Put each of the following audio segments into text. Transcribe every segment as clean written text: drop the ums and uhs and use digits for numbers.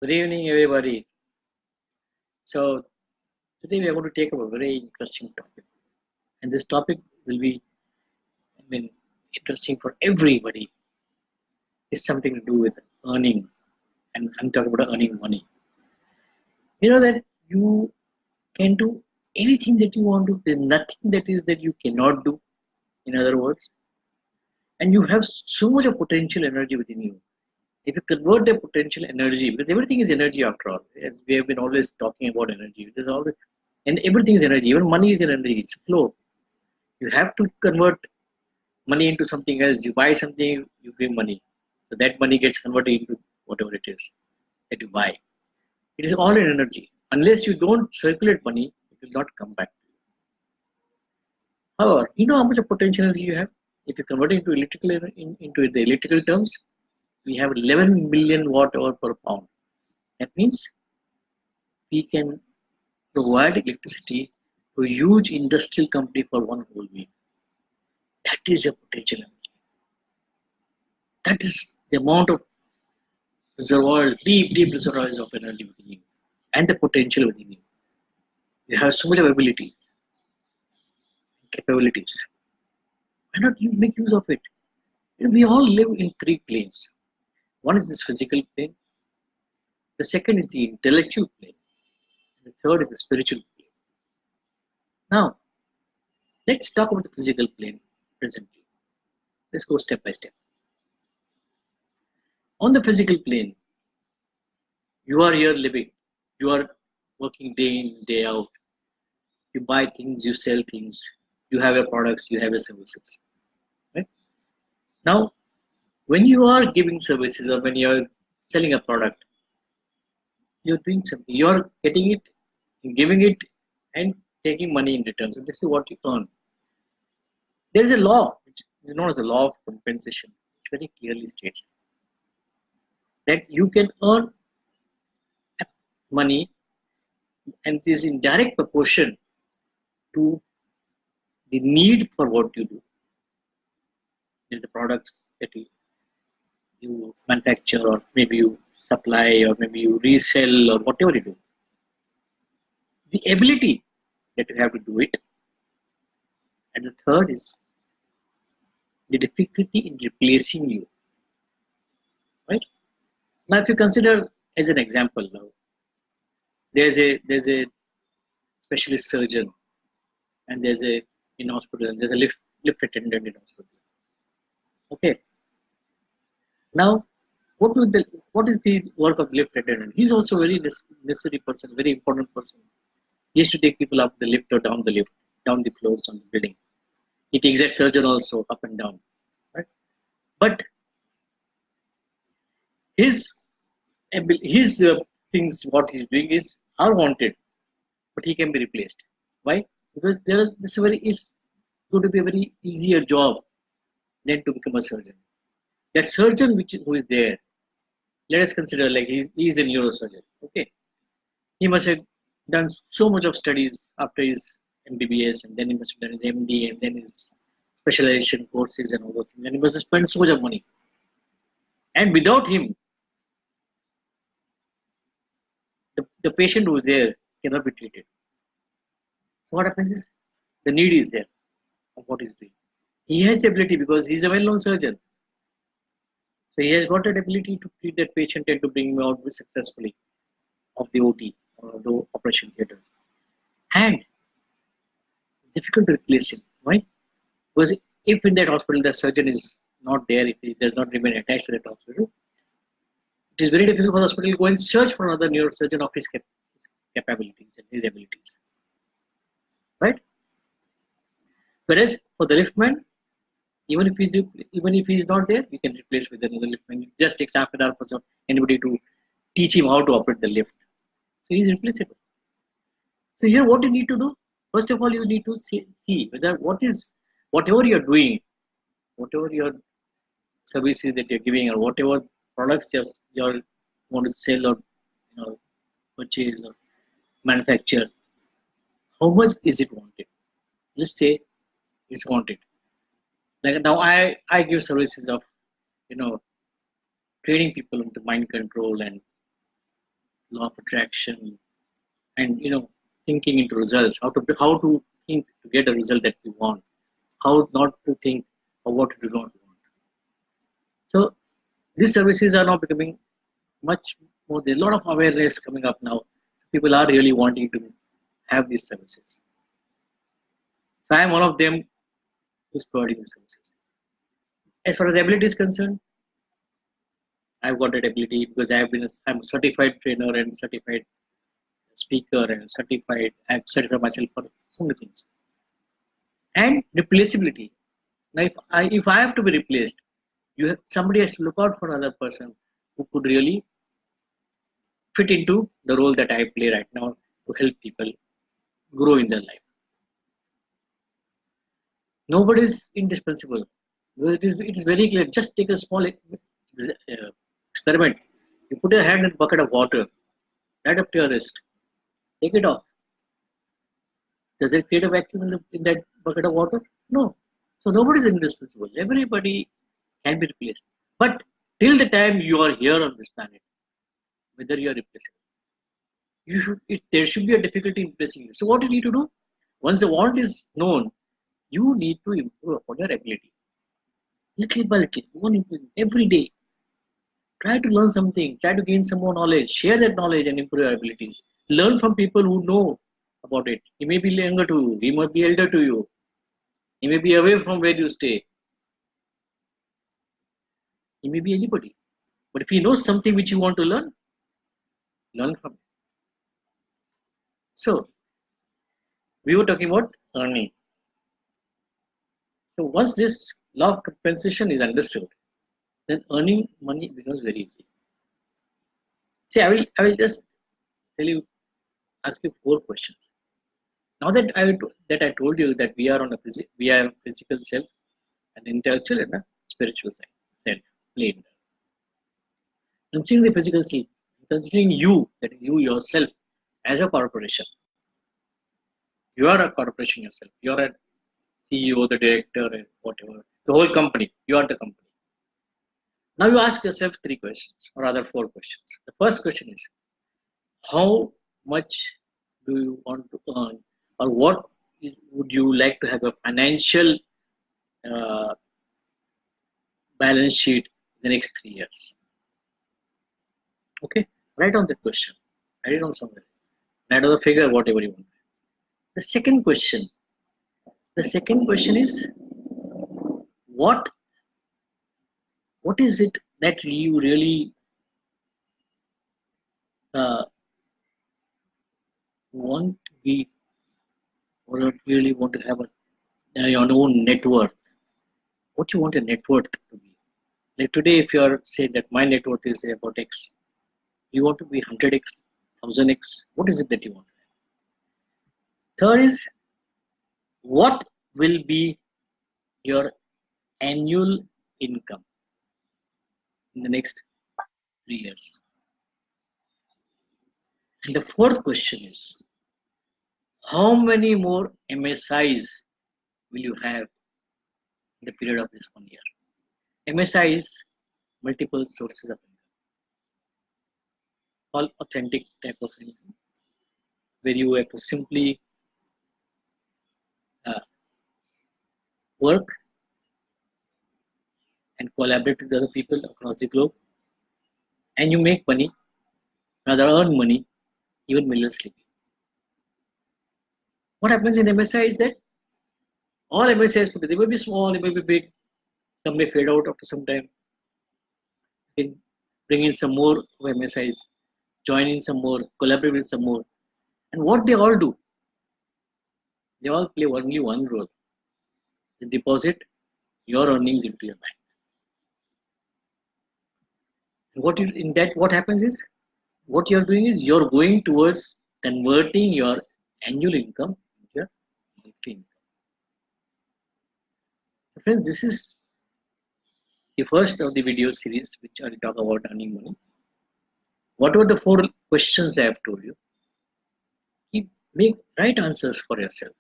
Good evening, everybody. So, today we are going to take up a very interesting topic, and this topic will be, interesting for everybody. It's something to do with earning, and I'm talking about earning money. You know that you can do anything that you want to. There's nothing that is that you cannot do. In other words, and you have so much of potential energy within you. If you convert the potential energy, because everything is energy after all. As we have been always talking about energy. There's always, and everything is energy. Even money is an energy. It's flow. You have to convert money into something else. You buy something, you give money. So that money gets converted into whatever it is that you buy. It is all in energy. Unless you don't circulate money, it will not come back. However, you know how much of potential energy you have? If you convert it into into the electrical terms, we have 11 million watt hour per pound. That means we can provide electricity to a huge industrial company for one whole week. That is a potential energy. That is the amount of reservoirs, deep reservoirs of energy within you and the potential within you. You have so much of ability, capabilities. Why not you make use of it? You know, we all live in three planes. One is this physical plane, the second is the intellectual plane, and the third is the spiritual plane. Now, let's talk about the physical plane presently. Let's go step by step. On the physical plane, you are here living. You are working day in, day out. You buy things, you sell things, you have your products, you have your services. Right? Now, when you are giving services or when you are selling a product, you're doing something. You're getting it, giving it, and taking money in return. So this is what you earn. There is a law, which is known as the law of compensation, which very clearly states that you can earn money, and it is in direct proportion to the need for what you do. The products that you manufacture, or maybe you supply, or maybe you resell, or whatever you do. The ability that you have to do it, and the third is the difficulty in replacing you. Right now, if you consider as an example, now there's a specialist surgeon, and there's a in hospital, and there's a lift attendant in hospital. Okay, now what is the work of lift attendant? He's also very necessary person, very important person. He used to take people up the lift or down the lift, down the floors on the building. He takes that surgeon also up and down, right? But his his things, what he's doing is are wanted, but he can be replaced. Why? Because this is going to be a very easier job than to become a surgeon. That surgeon who is there, let us consider like he's a neurosurgeon. Okay, he must have done so much of studies after his MBBS, and then he must have done his MD, and then his specialization courses and all those things. And he must have spent so much of money. And without him, the patient who's there cannot be treated. So what happens is the need is there of what he's doing. He has the ability because he's a well-known surgeon. So he has got that ability to treat that patient and to bring him out successfully of the OT or the operation theater. And difficult to replace him. Why? Because if in that hospital the surgeon is not there, if he does not remain attached to that hospital, it is very difficult for the hospital to go and search for another neurosurgeon of his capabilities and his abilities. Right? Whereas for the liftman, even if he's not there, we can replace with another liftman. It just takes half an hour for anybody to teach him how to operate the lift. So he's replaceable. So here what you need to do, first of all, you need to see whether whatever you're doing, whatever your services that you're giving, or whatever products you're want to sell, or purchase or manufacture, how much is it wanted? Let's say it's wanted. Like now I give services of training people into mind control and law of attraction, and thinking into results, how to think to get a result that you want, how not to think or what you do not want. So these services are now becoming much more. There's a lot of awareness coming up now. People are really wanting to have these services. So I am one of them who's providing the services. As far as ability is concerned, I've got that ability because I'm a certified trainer and certified speaker and certified. I've certified myself for so many things. And replaceability. Now, if I have to be replaced, somebody has to look out for another person who could really fit into the role that I play right now to help people grow in their life. Nobody is indispensable. It is very clear. Just take a small experiment. You put your hand in a bucket of water, right up to your wrist. Take it off. Does it create a vacuum in that bucket of water? No. So nobody is indispensable. Everybody can be replaced. But till the time you are here on this planet, whether you are replaceable, there should be a difficulty in replacing you. So what you need to do? Once the want is known, you need to improve upon your ability. Little by little, one improvement every day. Try to learn something, try to gain some more knowledge, share that knowledge and improve your abilities. Learn from people who know about it. He may be younger to you, he might be elder to you, he may be away from where you stay, he may be anybody. But if he knows something which you want to learn from it. So, we were talking about earning. So, once this law of compensation is understood, then earning money becomes very easy. See, I will just ask you 4 questions. Now that I told you that we are a physical self, an intellectual and a spiritual self plane. Considering the physical self, considering you, that is you yourself, as a corporation. You are a corporation yourself. You are a CEO, the director, and whatever. The whole company. You are the company. Now you ask yourself 3 questions, or rather 4 questions. The first question is, how much do you want to earn, or what would you like to have a financial balance sheet in the next 3 years? Okay, write down that question. Write it down somewhere. Write down the figure, whatever you want. The second question is, what is it that you really want to be, or really want to have your own net worth? What you want a net worth to be? Like today, if you are saying that my net worth is about X, you want to be 100x, 1000x. What is it that you want? Third is, what will be your annual income in the next 3 years? And the fourth question is, how many more MSIs will you have in the period of this 1 year? MSI is multiple sources of income, all authentic type of income, where you have to simply work and collaborate with other people across the globe, and you make money, rather earn money, even when you're sleeping. What happens in MSI is that all MSIs, they may be small, they may be big, some may fade out after some time. You can bring in some more MSIs, join in some more, collaborate with some more. And what they all do, they all play only one role. They deposit your earnings into your bank. And what happens is, what you're doing is you're going towards converting your annual income into your monthly income. So friends, this is the first of the video series which I talk about earning money. What were the 4 questions I have told you? Make right answers for yourself.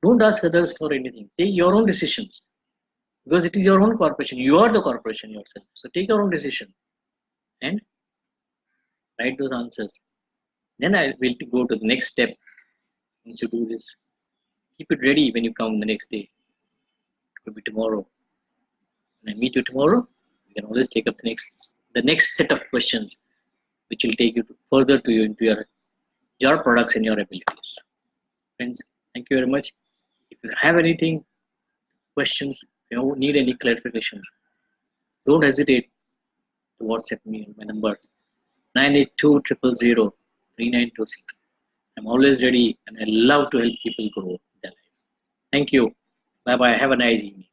Don't ask others for anything. Take your own decisions, because it is your own corporation. You are the corporation yourself. So take your own decision and Write those answers. Then I will go to the next step. Once you do this, keep it ready when you come the next day. It could be tomorrow. When I meet you tomorrow, you can always take up the next set of questions, which will take you further to you into your products and your abilities. Friends, thank you very much. If you have anything, questions, if you need any clarifications, don't hesitate to WhatsApp me on my number 982 000 3926. I'm always ready and I love to help people grow their lives. Thank you. Bye bye. Have a nice evening.